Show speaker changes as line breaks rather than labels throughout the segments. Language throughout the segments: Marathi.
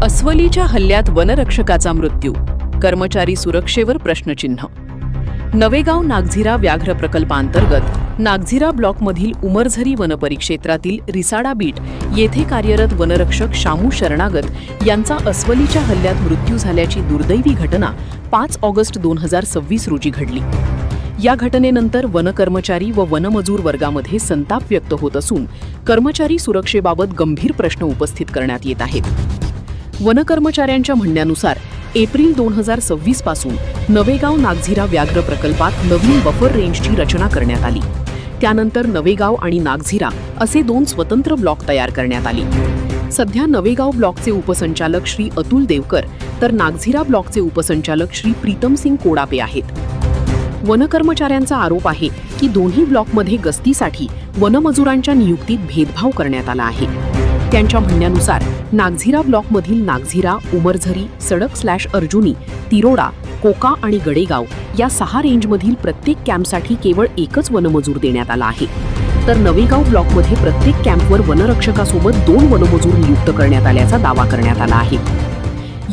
अस्वलीच्या हल्ल्यात वनरक्षकाचा मृत्यू, कर्मचारी सुरक्षेवर प्रश्नचिन्ह. नवेगाव नागझिरा व्याघ्र प्रकल्पांतर्गत नागझिरा ब्लॉकमधील उमरझरी वनपरिक्षेत्रातील रिसाडा बीट येथे कार्यरत वनरक्षक शामू शरणागत यांचा अस्वलीच्या हल्ल्यात मृत्यू झाल्याची दुर्दैवी घटना 5 ऑगस्ट 2026 रोजी घडली. या घटनेनंतर वनकर्मचारी व वनमजूर वर्गामध्ये संताप व्यक्त होत असून कर्मचारी सुरक्षेबाबत गंभीर प्रश्न उपस्थित करण्यात येत आहेत. वनकर्मचाऱ्यांच्या म्हणण्यानुसार एप्रिल 2026 पासून नवेगाव नागझिरा व्याघ्र प्रकल्पात नवीन बफर रेंजची रचना करण्यात आली. त्यानंतर नवेगाव आणि नागझिरा असे 2 स्वतंत्र ब्लॉक तयार करण्यात आले. सध्या नवेगाव ब्लॉकचे उपसंचालक श्री अतुल देवकर तर नागझिरा ब्लॉकचे उपसंचालक श्री प्रीतम सिंग कोडापे आहेत. वनकर्मचाऱ्यांचा आरोप आहे की दोन्ही ब्लॉकमध्ये गस्तीसाठी वनमजुरांच्या नियुक्तीत भेदभाव करण्यात आला आहे. त्यांच्या म्हणण्यानुसार नागझिरा ब्लॉकमधील नागझिरा, उमरझरी, सडक/अर्जुनी, तिरोडा, कोका आणि गडेगाव या 6 रेंजमधील प्रत्येक कॅम्पसाठी केवळ एकच वनमजूर देण्यात आला आहे. तर नवेगाव ब्लॉकमध्ये प्रत्येक कॅम्पवर वनरक्षकासोबत 2 वनमजूर नियुक्त करण्यात आल्याचा दावा करण्यात आला आहे.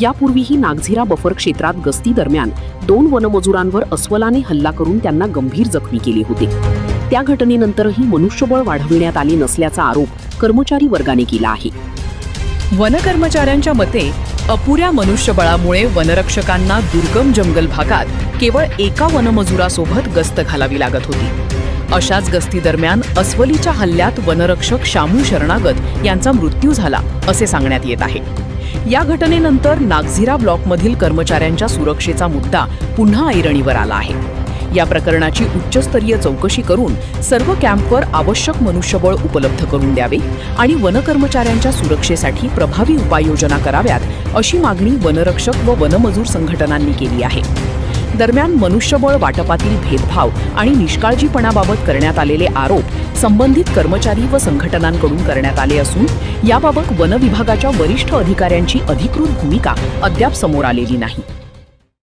यापूर्वीही नागझिरा बफर क्षेत्रात गस्ती दरम्यान 2 वनमजुरांवर अस्वलाने हल्ला करून त्यांना गंभीर जखमी केले होते. त्या घटनेनंतरही मनुष्यबळ वाढविण्यात आले नसल्याचा आरोप कर्मचारी वर्गाने केला आहे. वनकर्मचाऱ्यांच्या मते अपुऱ्या मनुष्यबळामुळे वनरक्षकांना दुर्गम जंगल भागात केवळ एका वनमजुरासोबत गस्त घालावी लागत होती. अशाच गस्ती दरम्यान अस्वलीच्या हल्ल्यात वनरक्षक शामू शरणागत यांचा मृत्यू झाला असे सांगण्यात येत आहे. या घटनेनंतर नागझिरा ब्लॉकमधील कर्मचाऱ्यांच्या सुरक्षेचा मुद्दा पुन्हा ऐरणीवर आला आहे. या प्रकरणाची उच्चस्तरीय चौकशी करून सर्व कॅम्पवर आवश्यक मनुष्यबळ उपलब्ध करून द्यावे आणि वनकर्मचाऱ्यांच्या सुरक्षेसाठी प्रभावी उपाययोजना कराव्यात अशी मागणी वनरक्षक व वनमजूर संघटनांनी केली आहे. दरम्यान मनुष्यबळ वाटपातील भेदभाव आणि निष्काळजीपणाबाबत करण्यात आलेले आरोप संबंधित कर्मचारी व संघटनांकडून करण्यात आले असून याबाबत वन विभागाच्या वरिष्ठ अधिकाऱ्यांची अधिकृत भूमिका अद्याप समोर आलेली नाही.